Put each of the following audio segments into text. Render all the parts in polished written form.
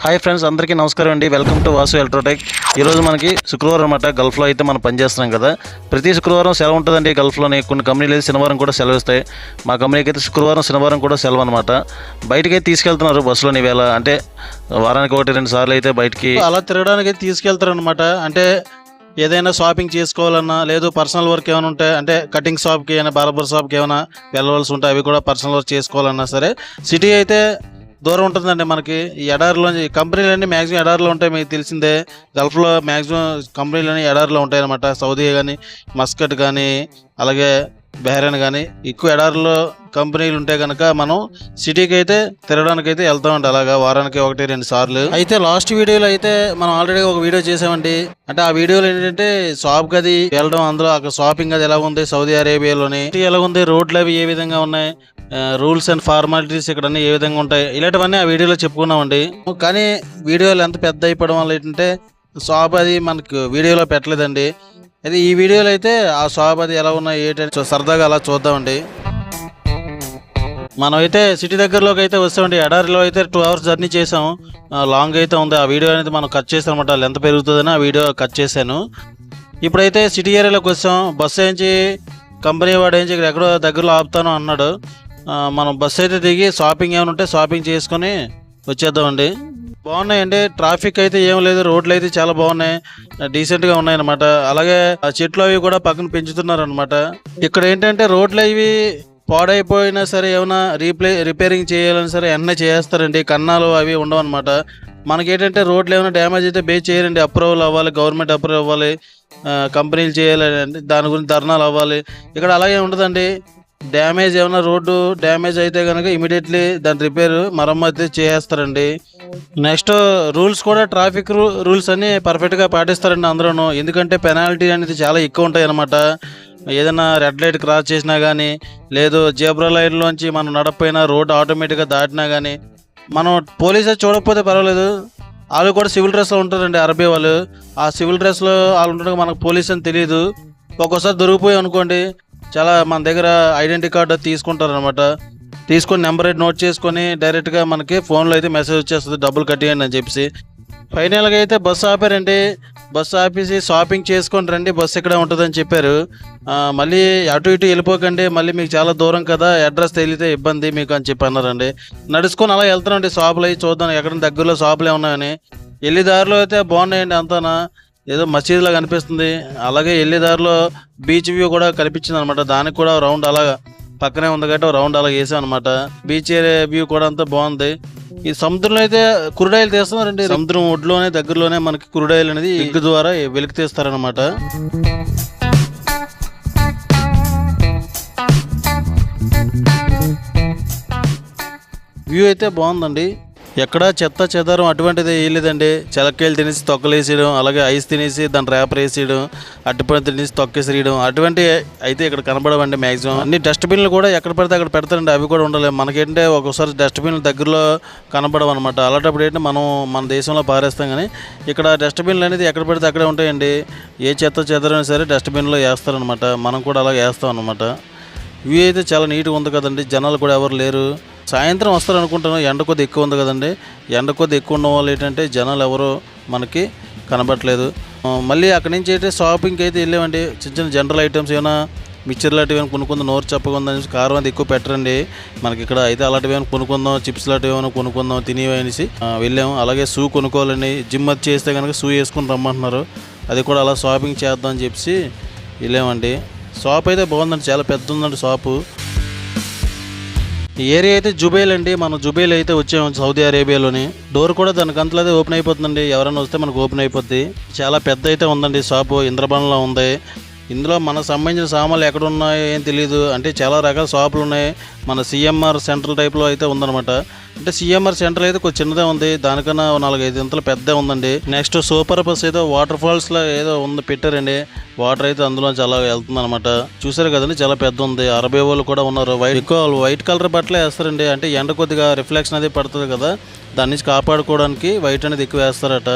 Hi friends, అందరికీ నమస్కారం అండి. Welcome to Vasu Electrotech. ఈరోజు మనకి శుక్రవారం అన్నమాట. గల్ఫ్లో అయితే మనం పనిచేస్తున్నాం కదా. ప్రతి శుక్రవారం సెలవు ఉంటుందండి గల్ఫ్లోని. కొన్ని కంపెనీలు అయితే శనివారం కూడా సెలవు ఇస్తాయి. మా కంపెనీకి అయితే శుక్రవారం శనివారం కూడా సెలవు అనమాట. బయటకి అయితే తీసుకెళ్తున్నారు బస్సులోని. వేళ అంటే వారానికి 1-2 సార్లు అయితే బయటికి అలా తిరగడానికి అయితే తీసుకెళ్తారు అనమాట. అంటే ఏదైనా షాపింగ్ చేసుకోవాలన్నా, లేదు పర్సనల్ వర్క్ ఏమైనా ఉంటే, అంటే కటింగ్ షాప్కి అయినా బార్బర్ షాప్కి ఏమైనా వెళ్ళవలసి ఉంటే అవి కూడా పర్సనల్ వర్క్ చేసుకోవాలన్నా సరే సిటీ అయితే దూరం ఉంటుందండి మనకి. ఈ ఎడారిలో కంపెనీలన్నీ మ్యాక్సిమం ఎడారిలో ఉంటాయి, మీకు తెలిసిందే. గల్ఫ్లో మ్యాక్సిమం కంపెనీలన్నీ ఎడారిలో ఉంటాయి అనమాట. సౌదీ కానీ, మస్కట్ కానీ, అలాగే బహ్రెయిన్ కానీ ఎక్కువ ఎడారిలో కంపెనీలు ఉంటే కనుక మనం సిటీకి అయితే తిరగడానికి అయితే వెళ్తామండి. అలాగా వారానికి 1-2 సార్లు. అయితే లాస్ట్ వీడియోలో అయితే మనం ఆల్రెడీ ఒక వీడియో చేసామండి. అంటే ఆ వీడియోలో ఏంటంటే షాప్కి అది వెళ్ళడం, అందులో అక్కడ షాపింగ్ అది ఎలా ఉంది సౌదీ అరేబియాలోని, ఎలా ఉంది, రోడ్లు అవి ఏ విధంగా ఉన్నాయి, రూల్స్ అండ్ ఫార్మాలిటీస్ ఇక్కడ ఏ విధంగా ఉంటాయి, ఇలాంటివన్నీ ఆ వీడియోలో చెప్పుకున్నామండి. కానీ వీడియోలు ఎంత పెద్ద అయిపోవడం వల్ల ఏంటంటే షాప్ అది మనకు వీడియోలో పెట్టలేదండి. అయితే ఈ వీడియోలో అయితే ఆ షాప్ అది ఎలా ఉన్నాయి ఏంటంటే సరదాగా అలా చూద్దామండి. మనం అయితే సిటీ దగ్గరలోకి అయితే వస్తామండి. ఎడారిలో అయితే 2 hours జర్నీ చేసాం. లాంగ్ అయితే ఉంది. ఆ వీడియో అనేది మనం కట్ చేసాం అనమాట. లెంత్ పెరుగుతుందని ఆ వీడియో కట్ చేశాను. ఇప్పుడైతే సిటీ ఏరియాలోకి వచ్చాం. బస్సు ఏంచి కంపెనీ వాడు ఏంచి ఇక్కడ ఎక్కడో దగ్గరలో ఆపుతాను అన్నాడు. మనం బస్సు అయితే దిగి షాపింగ్ ఏమైనా ఉంటే షాపింగ్ చేసుకొని వచ్చేద్దామండి. బాగున్నాయండి. ట్రాఫిక్ అయితే ఏం లేదు. రోడ్లు అయితే చాలా బాగున్నాయి, డీసెంట్గా ఉన్నాయన్నమాట. అలాగే ఆ చెట్లు అవి కూడా పక్కన పెంచుతున్నారు అనమాట. ఇక్కడ ఏంటంటే రోడ్లు అవి పాడైపోయినా సరే ఏమైనా రిపేరింగ్ చేయాలని సరే వెంటనే చేస్తారండి. కన్నాలు అవి ఉండవు అనమాట. మనకేంటంటే రోడ్లు ఏమైనా డ్యామేజ్ అయితే బే చేయరండి. అప్రూవల్ అవ్వాలి, గవర్నమెంట్ అప్రూవల్ అవ్వాలి, కంపెనీలు చేయాలి, దాని గురించి ధర్నాలు అవ్వాలి. ఇక్కడ అలాగే ఉండదండి. డ్యామేజ్ ఏమైనా రోడ్డు డ్యామేజ్ అయితే కనుక ఇమీడియట్లీ దాని రిపేర్ మరమ్మతి చేసేస్తారండి. నెక్స్ట్ రూల్స్ కూడా ట్రాఫిక్ రూల్స్ అన్ని పర్ఫెక్ట్గా పాటిస్తారండి అందరూ. ఎందుకంటే పెనాల్టీ అనేది చాలా ఎక్కువ ఉంటాయి అన్నమాట. ఏదైనా రెడ్ లైట్ క్రాస్ చేసినా కానీ, లేదు జేబ్రా లైన్లోంచి మనం నడపైనా రోడ్డు ఆటోమేటిక్గా దాటినా కానీ మనం పోలీసు చూడకపోతే పర్వాలేదు, వాళ్ళు కూడా సివిల్ డ్రెస్లో ఉంటారండి అరబీ వాళ్ళు. ఆ సివిల్ డ్రెస్లో వాళ్ళు ఉండడం మనకు పోలీస్ అని తెలియదు. ఒక్కోసారి దొరికిపోయి అనుకోండి, చాలా మన దగ్గర ఐడెంటిటీ కార్డు తీసుకుంటారు అనమాట. తీసుకొని నెంబర్ నోట్ చేసుకొని డైరెక్ట్గా మనకి ఫోన్లో అయితే మెసేజ్ వచ్చేస్తుంది, డబ్బులు కట్టేయండి అని చెప్పేసి. ఫైనల్గా అయితే బస్సు ఆపారండి. బస్సు ఆపేసి షాపింగ్ చేసుకొని రండి, బస్సు ఇక్కడ ఉంటుందని చెప్పారు. మళ్ళీ అటు ఇటు వెళ్ళిపోకండి, మళ్ళీ మీకు చాలా దూరం కదా, అడ్రస్ తెలియతే ఇబ్బంది మీకు అని చెప్పి అన్నారండి. నడుచుకొని అలా వెళ్తానండి షాపులు అవి చూద్దాం ఎక్కడ దగ్గరలో షాపులు ఏమున్నాయని. వెళ్ళే దారిలో అయితే బాగున్నాయండి అంతానా. ఏదో మసీదులా కనిపిస్తుంది. అలాగే వెళ్ళేదారిలో బీచ్ వ్యూ కూడా కనిపించింది అనమాట. దానికి కూడా రౌండ్ అలా పక్కనే ఉంది కాబట్టి రౌండ్ అలా వేసాం అనమాట. బీచ్ ఏరియా వ్యూ కూడా అంతా బాగుంది. ఈ సముద్రంలో అయితే కురుడాయిలు తీస్తున్నారండి. సముద్రం ఒడ్లోనే దగ్గరలోనే మనకి కురుడాయిలు అనేది ఎగ్ ద్వారా వెలికి తీస్తారనమాట. వ్యూ అయితే బాగుందండి. ఎక్కడా చెత్త చెదారం అటువంటిది వేయలేదండి. చెలక్కాయలు తినేసి తొక్కలేసేయడం, అలాగే ఐస్ తినేసి దాన్ని ర్యాపర్ వేసేయడం, అట్టిపండు తినేసి తొక్కేసేయడం అటువంటి అయితే ఇక్కడ కనబడవండి. మ్యాక్సిమం అన్ని డస్ట్బిన్లు కూడా ఎక్కడ పడితే అక్కడ పెడతారండి. అవి కూడా ఉండాలి. మనకేంటే ఒక్కోసారి డస్ట్బిన్లు దగ్గరలో కనబడవు అనమాట. అలాంటప్పుడు ఏంటంటే మనం మన దేశంలో పారేస్తాం, కానీ ఇక్కడ డస్ట్బిన్లు అనేది ఎక్కడ పడితే అక్కడే ఉంటాయండి. ఏ చెత్త చెదరైనా సరే డస్ట్బిన్లో వేస్తారనమాట. మనం కూడా అలా వేస్తాం అనమాట. వ్యూ అయితే చాలా నీట్గా ఉంది కదండి. జనాలు కూడా ఎవరు లేరు. సాయంత్రం వస్తారు అనుకుంటాను. ఎండ కొద్ది ఎక్కువ ఉంది కదండి. ఎండ కొద్ది ఎక్కువ ఉన్న వాళ్ళు ఏంటంటే జనాలు ఎవరు మనకి కనబడట్లేదు. మళ్ళీ అక్కడి నుంచి అయితే షాపింగ్కి అయితే వెళ్ళామండి. చిన్న చిన్న జనరల్ ఐటమ్స్ ఏమైనా మిక్చర్ లాంటివి ఏమైనా కొనుక్కుందాం, నోరు చెప్పకుందని కారం అది ఎక్కువ పెట్టరండి మనకి ఇక్కడ. అయితే అలాంటివి ఏమైనా కొనుక్కుందాం, చిప్స్ లాంటివి ఏమైనా కొనుక్కుందాం తినేవి అనేసి వెళ్ళాము. అలాగే షూ కొనుక్కోవాలని, జిమ్ అది చేస్తే కనుక షూ వేసుకుని రమ్మంటున్నారు. అది కూడా అలా షాపింగ్ చేద్దాం అని చెప్పి వెళ్ళామండి. షాప్ అయితే బాగుందండి, చాలా పెద్ద ఉందండి షాపు. ఈ ఏరియా అయితే జుబైల్ అండి. మనం జుబైల్ అయితే వచ్చాము సౌదీ అరేబియాలోని. డోర్ కూడా దానికి అంతలో ఓపెన్ అయిపోతుందండి. ఎవరైనా వస్తే మనకు ఓపెన్ అయిపోద్ది. చాలా పెద్ద అయితే ఉందండి షాపు. ఇంద్రభవనంలో ఉంది. ఇందులో మనకు సంబంధించిన సామాన్లు ఎక్కడ ఉన్నాయో ఏం తెలియదు. అంటే చాలా రకాల షాపులు ఉన్నాయి. మన సిఎంఆర్ సెంట్రల్ టైప్లో అయితే ఉందన్నమాట. అంటే సిఎంఆర్ సెంటర్ అయితే కొంచెం చిన్నదే ఉంది, దానికన్నా 4-5 ఇంతలు పెద్ద ఉందండి. నెక్స్ట్ సూపర్ బస్ ఏదో వాటర్ ఫాల్స్లో ఏదో ఉంది పెట్టారండి. వాటర్ అయితే అందులో చాలా వెళ్తుంది అనమాట. చూసారు కదండి, చాలా పెద్ద ఉంది. అరబీ వాళ్ళు కూడా ఉన్నారు. ఎక్కువ వైట్ కలర్ బట్టలే వేస్తారండి. అంటే ఎండ కొద్దిగా రిఫ్లెక్షన్ అది పడుతుంది కదా, దాని నుంచి కాపాడుకోవడానికి వైట్ అనేది ఎక్కువ వేస్తారట.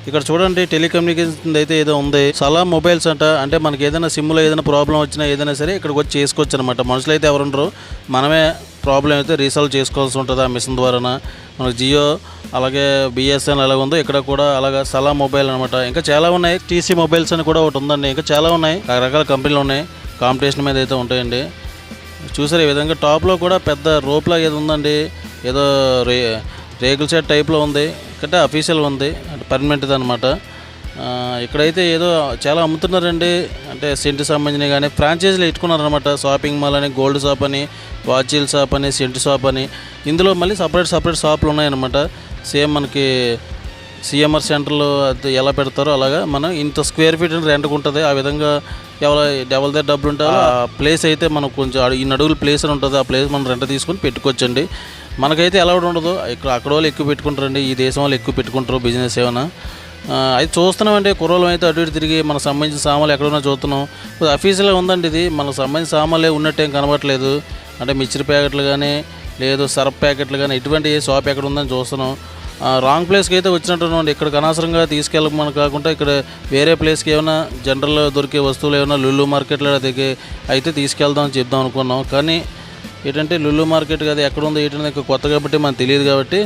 ఇక్కడ చూడండి టెలికమ్యూనికేషన్ అయితే ఏదో ఉంది, సలాం మొబైల్స్ అంట. అంటే మనకి ఏదైనా సిమ్లో ఏదైనా ప్రాబ్లం వచ్చినా ఏదైనా సరే ఇక్కడికి వచ్చి చేసుకోవచ్చు అనమాట. మనుషులు అయితే ఎవరు ఉండరు, మనమే ప్రాబ్లం అయితే రీసాల్వ్ చేసుకోవాల్సి ఉంటుంది ఆ మిషన్ ద్వారా. మనకు జియో అలాగే బిఎస్ఎన్ అలాగ ఉందో ఇక్కడ కూడా అలాగా సలాం మొబైల్ అనమాట. ఇంకా చాలా ఉన్నాయి, టీసీ మొబైల్స్ అని కూడా ఒకటి ఉందండి. ఇంకా చాలా ఉన్నాయి, రకరకాల కంపెనీలు ఉన్నాయి, కాంపిటీషన్ మీద అయితే ఉంటాయండి. చూసారు ఈ విధంగా టాప్లో కూడా పెద్ద రోప్లా ఏదో ఉందండి, ఏదో రేకుల షెడ్ టైప్లో ఉంది. ఇక్కడ అఫీషియల్ ఉంది, అంటే పర్మనెంట్ది అనమాట. ఇక్కడైతే ఏదో చాలా అమ్ముతున్నారండి, అంటే సెంటు సంబంధించినవి కానీ ఫ్రాంచైజీలు పెట్టుకున్నారనమాట. షాపింగ్ మాల్ అని, గోల్డ్ షాప్ అని, వాచీల షాప్ అని, సెంటు షాప్ అని, ఇందులో మళ్ళీ సపరేట్ షాపులు ఉన్నాయన్నమాట. సేమ్ మనకి సిఎంఆర్ సెంటర్లో అది ఎలా పెడతారో అలాగా మనం ఇంత స్క్వేర్ ఫీట్ రెంట్కి ఉంటుంది. ఆ విధంగా ఎవరి దగ్గర డబ్బులు ఉంటారో ఆ ప్లేస్ అయితే మనకు కొంచెం ఈ నడుగులు ప్లేస్ అని ఉంటుంది, ఆ ప్లేస్ మనం రెంట్ తీసుకొని పెట్టుకోవచ్చండి. మనకైతే ఎలా ఉండదు, అక్కడ వాళ్ళు ఎక్కువ పెట్టుకుంటారండి, ఈ దేశం వాళ్ళు ఎక్కువ పెట్టుకుంటారు బిజినెస్ ఏమైనా. అది చూస్తున్నామండి, కుర్రోళ్ళు అయితే అటు ఇటు తిరిగి మనకు సంబంధించిన సామాన్లు ఎక్కడున్నా చూస్తున్నాం. అఫీషియల్గా ఉందండి ఇది, మనకు సంబంధించిన సామాన్లే ఉన్నట్టేం కనబడట్లేదు. అంటే మిక్చర్ ప్యాకెట్లు కానీ లేదు సర్ఫ్ ప్యాకెట్లు కానీ ఇటువంటి షాప్ ఎక్కడ ఉందని చూస్తున్నాం. రాంగ్ ప్లేస్కి అయితే వచ్చినట్టు ఇక్కడికి అనవసరంగా తీసుకెళ్ళమని కాకుండా ఇక్కడ వేరే ప్లేస్కి ఏమైనా జనరల్లో దొరికే వస్తువులు ఏమైనా లుల్లు మార్కెట్లో అయితే తీసుకెళ్దామని చెప్దాం అనుకున్నాం. కానీ ఏంటంటే లుల్లు మార్కెట్ కదా ఎక్కడ ఉందో ఏంటంటే కొత్త కాబట్టి మనకు తెలియదు కాబట్టి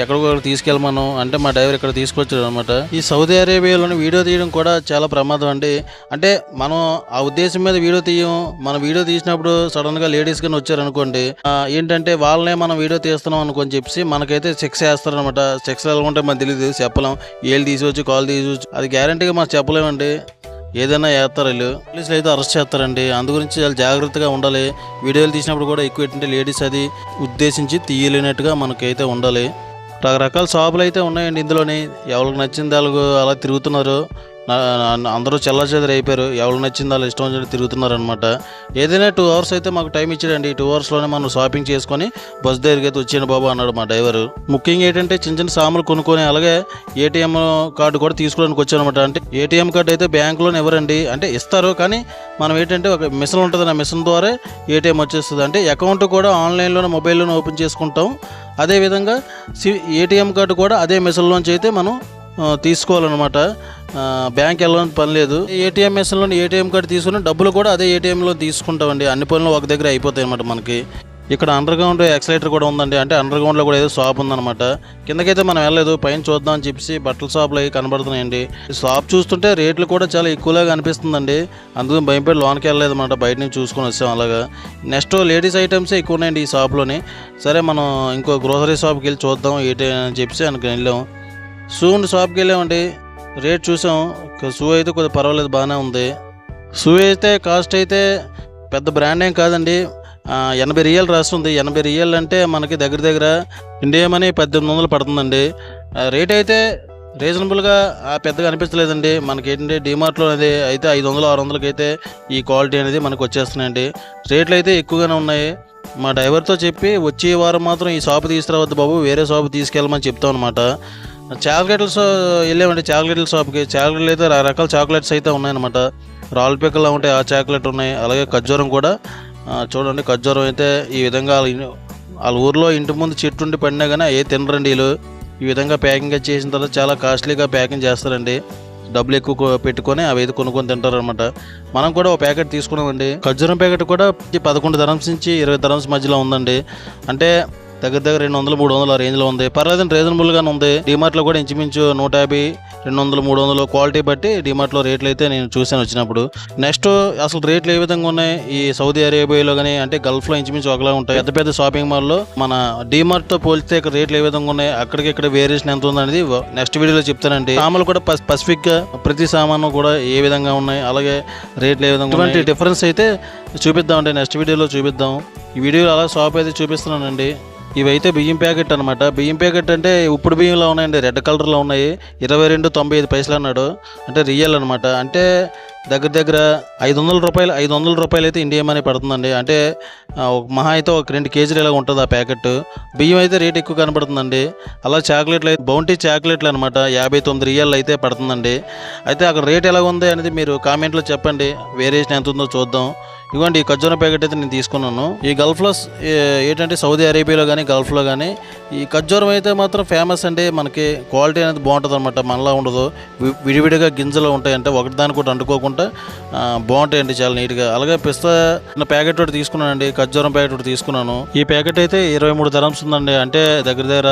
ఎక్కడికో తీసుకెళ్ళమన్నాం. అంటే మా డ్రైవర్ ఇక్కడ తీసుకొచ్చాడు అనమాట. ఈ సౌదీ అరేబియాలోని వీడియో తీయడం కూడా చాలా ప్రమాదం అండి. అంటే మనం ఆ ఉద్దేశం మీద వీడియో తీయం, మనం వీడియో తీసినప్పుడు సడన్గా లేడీస్ కానీ వచ్చారనుకోండి, ఏంటంటే వాళ్ళనే మనం వీడియో తీస్తున్నాం అనుకొని చెప్పి మనకైతే శిక్ష వేస్తారనమాట. శిక్ష ఎలా ఉంటే మనకు తెలియదు, చెప్పలేం. ఏళ్ళు తీసుకోవచ్చు, కాల్ తీసుకోవచ్చు, అది గ్యారంటీగా మనం చెప్పలేమండి. ఏదైనా వేస్తారు వీళ్ళు, పోలీసులు అయితే అరెస్ట్ చేస్తారండి. అందు గురించి చాలా జాగ్రత్తగా ఉండాలి. వీడియోలు తీసినప్పుడు కూడా ఎక్కువ ఏంటంటే లేడీస్ అది ఉద్దేశించి తీయలేనట్టుగా మనకైతే ఉండాలి. రకరకాల షాపులు అయితే ఉన్నాయండి ఇందులోని. ఎవరికి నచ్చింది వాళ్ళకు అలా తిరుగుతున్నారు, అందరూ చెల్లాచెదరు అయిపోయారు. ఎవరికి నచ్చింది వాళ్ళు ఇష్టం వచ్చినట్టు తిరుగుతున్నారు అనమాట. ఏదైనా 2 hours అయితే మాకు టైం ఇచ్చాడండి. 2 hours మనం షాపింగ్ చేసుకొని బస్ దగ్గరికి అయితే వచ్చాను బాబు అన్నాడు మా డ్రైవరు. ముఖ్యంగా ఏంటంటే చిన్న సామాన్లు కొనుక్కొని అలాగే ఏటీఎం కార్డు కూడా తీసుకోవడానికి వచ్చాను అనమాట. అంటే ఏటీఎం కార్డు అయితే బ్యాంకులోనే ఎవరండి అంటే ఇస్తారు, కానీ మనం ఏంటంటే ఒక మిషన్ ఉంటుంది, ఆ మిషన్ ద్వారా ఏటీఎం వచ్చేస్తుంది. అంటే అకౌంట్ కూడా ఆన్లైన్లోనే మొబైల్లోనే ఓపెన్ చేసుకుంటాం. అదేవిధంగా ఏటీఎం కార్డు కూడా అదే మిషన్లోంచి అయితే మనం తీసుకోవాలన్నమాట. బ్యాంక్ వెళ్ళని పని లేదు. ఏటీఎం మిషన్లో ఏటీఎం కార్డు తీసుకుని డబ్బులు కూడా అదే ఏటీఎంలో తీసుకుంటామండి. అన్ని పనులు ఒక దగ్గర అయిపోతాయి అన్నమాట మనకి. ఇక్కడ అండర్ గ్రౌండ్ ఎక్సలేటర్ కూడా ఉందండి. అంటే అండర్ గ్రౌండ్లో కూడా ఏదో షాప్ ఉందన్నమాట. కిందకైతే మనం వెళ్ళలేదు, పైన చూద్దాం అని చెప్పి బట్టల షాపులు అవి కనబడుతున్నాయండి. షాప్ చూస్తుంటే రేట్లు కూడా చాలా ఎక్కువలాగా అనిపిస్తుందండి. అందుకు భయపడి లోనికి వెళ్ళలేదు అన్నమాట, బయట నుంచి చూసుకొని వచ్చాం అలాగా. నెక్స్ట్ లేడీస్ ఐటమ్సే ఎక్కువ ఉన్నాయండి ఈ షాప్లోని. సరే మనం ఇంకో గ్రోసరీ షాప్కి వెళ్ళి చూద్దాం ఏంటి అని చెప్పి అనుకుని వెళ్ళాం. షూ షాప్కి వెళ్ళామండి, రేట్ చూసాం. షూ అయితే కొద్దిగా పర్వాలేదు, బాగానే ఉంది. షూ అయితే కాస్ట్ అయితే పెద్ద బ్రాండ్ ఏం కాదండి, 80 రియల్ రాస్తుంది. 80 రియల్ అంటే మనకి దగ్గర ఇండియా మనీ 1800 పడుతుందండి. రేట్ అయితే రీజనబుల్గా పెద్దగా అనిపించలేదండి. మనకి ఏంటంటే డిమార్ట్లో అది అయితే 500-600కి అయితే ఈ క్వాలిటీ అనేది మనకు వచ్చేస్తున్నాయండి. రేట్లు అయితే ఎక్కువగానే ఉన్నాయి. మా డ్రైవర్తో చెప్పి వచ్చే వారం మాత్రం ఈ షాపు తీసుకురావద్దు బాబు, వేరే షాపు తీసుకెళ్ళమని చెప్తాం అనమాట. చాక్లెట్స్ వెళ్ళామండి, చాక్లెట్ల షాప్కి. చాక్లెట్లు అయితే రకరకాల చాక్లెట్స్ అయితే ఉన్నాయన్నమాట. రాల్ పిక్కలా ఉంటాయి ఆ చాక్లెట్ ఉన్నాయి. అలాగే ఖర్జూరం కూడా చూడండి, ఖర్జూరం అయితే ఈ విధంగా వాళ్ళ ఊర్లో ఇంటి ముందు చెట్టు ఉండి పడినా కానీ ఏ తినరండి వీళ్ళు. ఈ విధంగా ప్యాకింగ్ చేసిన తర్వాత చాలా కాస్ట్లీగా ప్యాకింగ్ చేస్తారండి. డబ్బులు ఎక్కువ పెట్టుకొని అవి అయితే కొనుక్కొని తింటారు అనమాట. మనం కూడా ఒక ప్యాకెట్ తీసుకున్నామండి. ఖర్జూరం ప్యాకెట్ కూడా 11 dirhams నుంచి 20 dirhams మధ్యలో ఉందండి. అంటే దగ్గర 200-300 ఆ రేంజ్లో ఉంది. పర్లేదండి, రీజనబుల్గానే ఉంది. డిమార్ట్లో కూడా ఇంచుమించు 150-200-300 క్వాలిటీ బట్టి డిమార్ట్లో రేట్లు అయితే నేను చూశాను వచ్చినప్పుడు. నెక్స్ట్ అసలు రేట్లు ఏ విధంగా ఉన్నాయి ఈ సౌదీ అరేబియాలో కానీ, అంటే గల్ఫ్లో ఇంచుమించు ఒకలా ఉంటాయి. పెద్ద షాపింగ్ మాల్లో మన డిమార్ట్తో పోల్చితే ఇక్కడ రేట్లు ఏ విధంగా ఉన్నాయి, అక్కడికి ఇక్కడ వేరియేషన్ ఎంత ఉంది అనేది నెక్స్ట్ వీడియోలో చెప్తానండి. సామాన్లు కూడా స్పెసిఫిక్గా ప్రతి సామాను కూడా ఏ విధంగా ఉన్నాయి, అలాగే రేట్లు ఏ విధంగా ఉన్నాయి, డిఫరెన్స్ అయితే చూపిద్దామండి. నెక్స్ట్ వీడియోలో చూపిద్దాం. ఈ వీడియోలో అలా షాప్ అయితే చూపిస్తున్నానండి. ఇవైతే బియ్యం ప్యాకెట్ అనమాట. బియ్యం ప్యాకెట్ అంటే ఇప్పుడు బియ్యంలో ఉన్నాయండి, రెడ్ కలర్లో ఉన్నాయి. 22.95 పైసలు అన్నాడు, అంటే రియల్ అనమాట. అంటే దగ్గర 500 రూపాయలు అయితే ఇండియా మనీ పడుతుందండి. అంటే మహా అయితే ఒక 2 kgs ఇలా ఉంటుంది ఆ ప్యాకెట్. బియ్యం అయితే రేట్ ఎక్కువ కనబడుతుందండి. అలా చాక్లెట్లు అయితే బౌంటీ చాక్లెట్లు అనమాట, 59 రియల్ అయితే పడుతుందండి. అయితే అక్కడ రేట్ ఎలా ఉంది అనేది మీరు కామెంట్లో చెప్పండి, వేరియేషన్ ఎంత ఉందో చూద్దాం. ఇవ్వండి ఈ ఖర్జూరం ప్యాకెట్ అయితే నేను తీసుకున్నాను. ఈ గల్ఫ్లో ఏంటంటే సౌదీ అరేబియాలో కానీ గల్ఫ్లో కానీ ఈ ఖర్జూరం అయితే మాత్రం ఫేమస్ అండి. మనకి క్వాలిటీ అనేది బాగుంటుంది అనమాట, మనలా ఉండదు, విడివిడిగా గింజలు ఉంటాయంటే ఒకటిదానికి కూడా అంటుకోకుండా బాగుంటాయండి, చాలా నీట్గా. అలాగే పిస్తా ప్యాకెట్ ఒకటి తీసుకున్నానండి, ఖర్జూరం ప్యాకెట్ ఒకటి తీసుకున్నాను. ఈ ప్యాకెట్ అయితే 23 dirhams ఉందండి, అంటే దగ్గర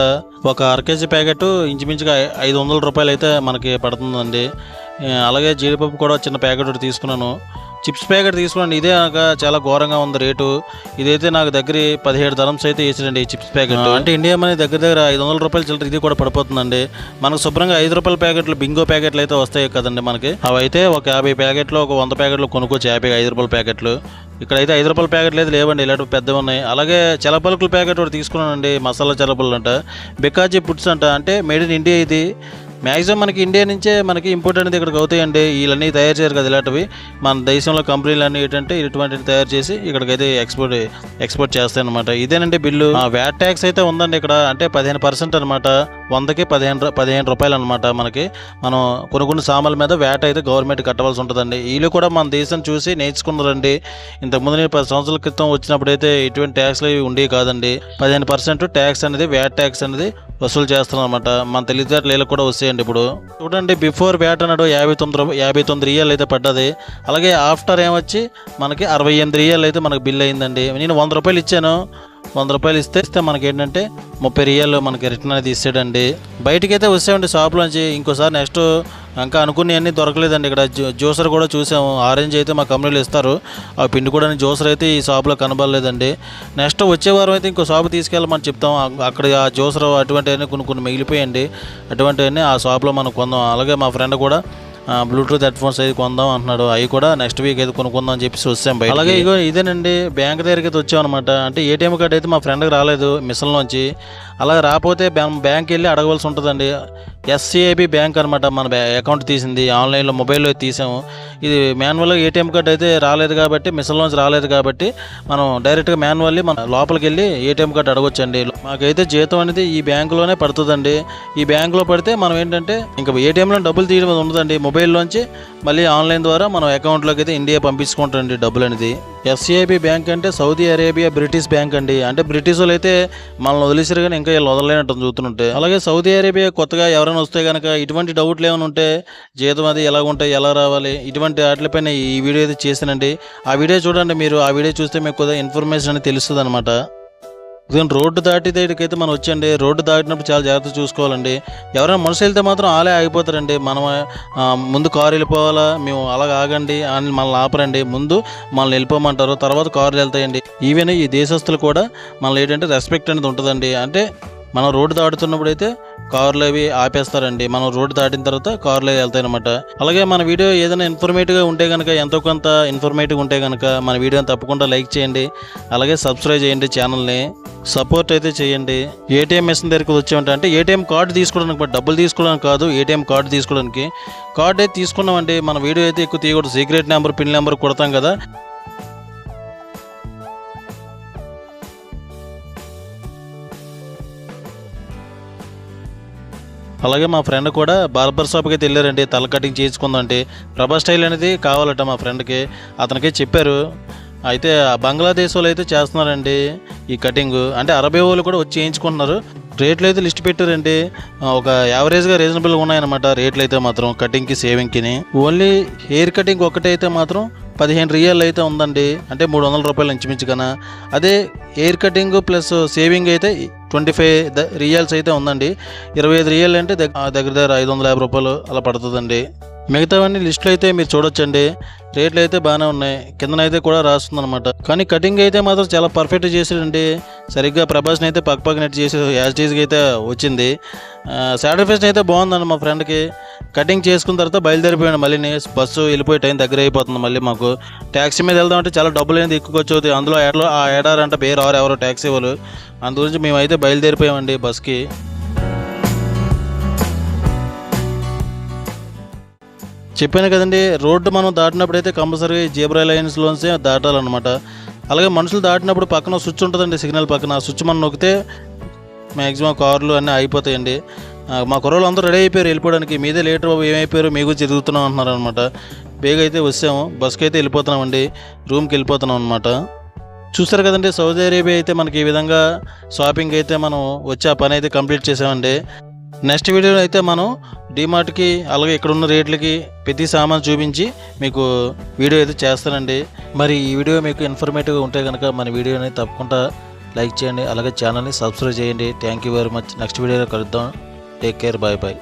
ఒక అరకేజీ ప్యాకెట్ ఇంచుమించుగా 500 రూపాయలు అయితే మనకి పడుతుందండి. అలాగే జీడిపప్పు కూడా చిన్న ప్యాకెట్ ఒకటి తీసుకున్నాను. చిప్స్ ప్యాకెట్ తీసుకున్నాను, ఇదే నాకు చాలా ఘోరంగా ఉంది రేటు. ఇదైతే నాకు దగ్గర 17 dirhams అయితే వేసాడండి ఈ చిప్స్ ప్యాకెట్. అంటే ఇండియా మనీ దగ్గర 500 రూపాయలు చిల్లర ఇది కూడా పడిపోతుందండి. మనకు శుభ్రంగా 5 రూపాయల ప్యాకెట్లు బింగో ప్యాకెట్లు అయితే వస్తాయి కదండి మనకి, అవి అయితే ఒక 50 ప్యాకెట్లు ఒక 100 ప్యాకెట్లు కొనుక్కోవచ్చు, 5 రూపాయల ప్యాకెట్లు. ఇక్కడైతే 5 రూపాయల ప్యాకెట్లు అయితే లేవండి, ఇలాంటి పెద్దవి ఉన్నాయి. అలాగే చెలపలుకుల ప్యాకెట్ ఒకటి తీసుకున్నానండి, మసాలా చెలపలు అంట, బికాజీ ఫుడ్స్ అంట, అంటే మేడ్ ఇన్ ఇండియా. ఇది మ్యాక్సిమం మనకి ఇండియా నుంచే మనకి ఇంపోర్ట్ అనేది ఇక్కడికి అవుతాయండి. వీళ్ళన్నీ తయారు చేయరు కదా ఇలాంటివి, మన దేశంలో కంపెనీలు అన్నీ ఏంటంటే ఇటువంటివి తయారు చేసి ఇక్కడికైతే ఎక్స్పోర్ట్ చేస్తాయన్నమాట. ఇదేనండి బిల్లు. వ్యాట్ ట్యాక్స్ అయితే ఉందండి ఇక్కడ, అంటే 15% అనమాట, 100కి 15 రూపాయలు అనమాట. మనకి మనం కొన్ని సామాన్ల మీద వ్యాట్ అయితే గవర్నమెంట్ కట్టవలసి ఉంటుందండి. వీళ్ళు కూడా మన దేశం చూసి నేర్చుకున్నారండి. ఇంతకుముందు నేను 10 సంవత్సరాల క్రితం వచ్చినప్పుడు అయితే ఇటువంటి ట్యాక్స్లు ఉండేవి కాదండి. 15% ట్యాక్స్ అనేది, వ్యాట్ ట్యాక్స్ అనేది వసూలు చేస్తున్నాం అనమాట. మన తెలివితేటలు కూడా వస్తాయండి. ఇప్పుడు చూడండి, బిఫోర్ వ్యాట్ అన్నాడు 59 రియల్ అయితే పడ్డది. అలాగే ఆఫ్టర్ ఏమొచ్చి మనకి 68 రియల్ అయితే మనకి బిల్ అయిందండి. నేను 100 రూపాయలు ఇచ్చాను, 100 రూపాయలు ఇస్తే మనకి ఏంటంటే 30 రియల్ మనకి రిటర్న్ అనేది ఇస్తాడండి. బయటికి అయితే వచ్చామండి షాప్లోంచి. ఇంకోసారి నెక్స్ట్ ఇంకా అనుకుని అన్నీ దొరకలేదండి. ఇక్కడ జ్యూసర్ కూడా చూసాము, ఆరెంజ్ అయితే మా కంపెనీలో ఇస్తారు, ఆ పిండి కూడా జ్యూసర్ అయితే ఈ షాప్లో కనబడలేదండి. నెక్స్ట్ వచ్చే వారం అయితే ఇంకో షాప్ తీసుకెళ్ళమని చెప్తాం. అక్కడ ఆ జ్యూసర్ అటువంటివన్నీ కొన్ని మిగిలిపోయండి, అటువంటివన్నీ ఆ షాప్లో మనం కొందాం. అలాగే మా ఫ్రెండ్ కూడా బ్లూటూత్ హెడ్ ఫోన్స్ అయితే కొందాం అంటున్నాడు, అవి కూడా నెక్స్ట్ వీక్ అయితే కొనుక్కుందాం అని చెప్పేసి వచ్చాం బయట. అలాగే ఇదేనండి బ్యాంక్ దగ్గరికి అయితే వచ్చామన్నమాట. అంటే ఏటీఎం కార్డు అయితే మా ఫ్రెండ్కి రాలేదు మిషన్లోంచి. అలాగే రాకపోతే బ్యాంక్ వెళ్ళి అడగవలసి ఉంటుందండి. ఎస్సీఐబి బ్యాంక్ అనమాట మన అకౌంట్ తీసింది, ఆన్లైన్లో మొబైల్లో తీసాము. ఇది మాన్యువల్గా ఏటీఎం కార్డు అయితే రాలేదు కాబట్టి, మిషన్లోంచి రాలేదు కాబట్టి మనం డైరెక్ట్గా మాన్యువల్లీ మన లోపలికి వెళ్ళి ఏటీఎం కార్డు అడగొచ్చండి. మాకైతే జీతం అనేది ఈ బ్యాంకులోనే పడుతుందండి. ఈ బ్యాంకులో పడితే మనం ఏంటంటే ఇంకా ఏటీఎంలో డబ్బులు తీయడం ఉండదండి, మొబైల్లోంచి మళ్ళీ ఆన్లైన్ ద్వారా మనం అకౌంట్లోకి అయితే ఇండియా పంపించుకుంటారండి డబ్బులు అనేది. ఎస్సీఐబి బ్యాంక్ అంటే సౌదీ అరేబియా బ్రిటిష్ బ్యాంక్ అండి. అంటే బ్రిటిష్ వాళ్ళు అయితే మనల్ని వదిలేసారు కానీ ఇంకా వీళ్ళు వదలలేనట్టు చూస్తుంటే. అలాగే సౌదీ అరేబియా కొత్తగా ఎవరైనా వస్తే కనుక ఇటువంటి డౌట్లు ఏమైనా ఉంటే, జీతం అది ఎలా ఉంటాయి, ఎలా రావాలి, ఇటువంటి వాటిపైన ఈ వీడియో అయితే చేశానండి. ఆ వీడియో చూడండి మీరు, ఆ వీడియో చూస్తే మీకు కొద్దిగా ఇన్ఫర్మేషన్ అనేది తెలుస్తుంది అనమాట. రోడ్డు దాటితే మనం వచ్చండి, రోడ్డు దాటినప్పుడు చాలా జాగ్రత్త చూసుకోవాలండి. ఎవరైనా మనుషులు వెళ్తే మాత్రం ఆలే ఆగిపోతారండి. మనం ముందు కారు వెళ్ళిపోవాలా, మేము అలాగ ఆగండి అని మనల్ని ఆపరండి. ముందు మనల్ని వెళ్ళిపోమంటారు, తర్వాత కార్లు వెళ్తాయండి. ఈవెన్ ఈ దేశస్తులు కూడా మనల్ని ఏంటంటే రెస్పెక్ట్ అనేది ఉంటుందండి. అంటే మనం రోడ్డు దాటుతున్నప్పుడు అయితే కార్లు అవి ఆపేస్తారండి, మనం రోడ్డు దాటిన తర్వాత కార్లు వెళ్తాయి అనమాట. అలాగే మన వీడియో ఏదైనా ఇన్ఫర్మేటివ్గా ఉంటే కనుక, ఎంతో కొంత ఇన్ఫర్మేటివ్గా ఉంటే కనుక మన వీడియోని తప్పకుండా లైక్ చేయండి. అలాగే సబ్స్క్రైబ్ చేయండి, ఛానల్ని సపోర్ట్ అయితే చేయండి. ఏటీఎం మెషిన్ దగ్గరికి వచ్చామంటే ఏటీఎం కార్డు తీసుకోవడానికి, డబ్బులు తీసుకోవడానికి కాదు, ఏటీఎం కార్డు తీసుకోవడానికి. కార్డు అయితే తీసుకున్నామండి. మన వీడియో అయితే ఎక్కువ తీయకూడదు, సీక్రెట్ నెంబర్, పిన్ నెంబర్ కొడతాం కదా. అలాగే మా ఫ్రెండ్ కూడా బార్బర్ షాప్కి అయితే వెళ్ళారండి, తల కటింగ్ చేసుకుందంటే. ప్రభా స్టైల్ అనేది కావాలట మా ఫ్రెండ్కి, అతనికి చెప్పారు. అయితే బంగ్లాదేశ్ వాళ్ళు అయితే చేస్తున్నారండి ఈ కటింగ్, అంటే అరబీ వాళ్ళు కూడా వచ్చి చేయించుకుంటున్నారు. రేట్లు అయితే లిస్ట్ పెట్టారండి, ఒక యావరేజ్గా రీజనబుల్గా ఉన్నాయన్నమాట రేట్లు అయితే మాత్రం, కటింగ్కి సేవింగ్కి. ఓన్లీ హెయిర్ కటింగ్ ఒకటైతే మాత్రం 15 రియల్ అయితే ఉందండి, అంటే 300 రూపాయలు ఇంచుమించుగా. అదే హెయిర్ కటింగ్ ప్లస్ సేవింగ్ అయితే 25 రియల్స్ అయితే ఉందండి. 25 రియల్ అంటే దగ్గర 550 రూపాయలు అలా పడుతుందండి. మిగతావన్నీ లిస్టులు అయితే మీరు చూడొచ్చండి, రేట్లు అయితే బాగానే ఉన్నాయి, కిందనైతే కూడా రాస్తుందన్నమాట. కానీ కటింగ్ అయితే మాత్రం చాలా పర్ఫెక్ట్ చేసాడండి. సరిగ్గా ప్రభాస్ని అయితే పక్క నెట్ చేసి యాజ్టీజ్గా అయితే వచ్చింది. సాటిస్ఫాక్షన్ అయితే బాగుందండి మా ఫ్రెండ్కి. కటింగ్ చేసుకున్న తర్వాత బయలుదేరిపోయాడు, మళ్ళీ బస్సు వెళ్ళిపోయే టైం దగ్గర అయిపోతుంది. మళ్ళీ మాకు ట్యాక్సీ మీద వెళ్దామంటే చాలా డబ్బులు అనేది ఎక్కువ వచ్చి, అందులో ఆ ఏడారంటే పేరు ఎవరో ట్యాక్సీ వాళ్ళు, అందు గురించి మేమైతే బయలుదేరిపోయామండి బస్కి. చెప్పాను కదండి, రోడ్డు మనం దాటినప్పుడు అయితే కంపల్సరీ జీబ్రా లైన్స్లోంచే దాటాలన్నమాట. అలాగే మనుషులు దాటినప్పుడు పక్కన స్విచ్ ఉంటుందండి, సిగ్నల్ పక్కన. స్విచ్ మనం నొక్కితే మ్యాక్సిమం కార్లు అన్నీ అయిపోతాయండి. మా కుర్రోళ్ళు అందరూ రెడీ అయిపోయారు వెళ్ళిపోవడానికి. మీదే లేట్ బాబు ఏమైపోయారు మీకు తిరుగుతున్నాం అంటున్నారు అనమాట. బేగా అయితే వచ్చాము, బస్కి అయితే వెళ్ళిపోతున్నామండి, రూమ్కి వెళ్ళిపోతున్నాం అనమాట. చూసారు కదండి, సౌదీ అరేబియా అయితే మనకి ఈ విధంగా షాపింగ్ అయితే మనం వచ్చి ఆ పని అయితే కంప్లీట్ చేసామండి. నెక్స్ట్ వీడియోలో అయితే మనం డిమార్ట్కి అలాగే ఇక్కడ ఉన్న రేట్లకి ప్రతి సామాన్ చూపించి మీకు వీడియో అయితే చేస్తానండి. మరి ఈ వీడియో మీకు ఇన్ఫర్మేటివ్గా ఉంటే కనుక మన వీడియోని తప్పకుండా లైక్ చేయండి, అలాగే ఛానల్ని సబ్స్క్రైబ్ చేయండి. Thank you very much. Next వీడియోలో కలుద్దాం. Take care, bye bye.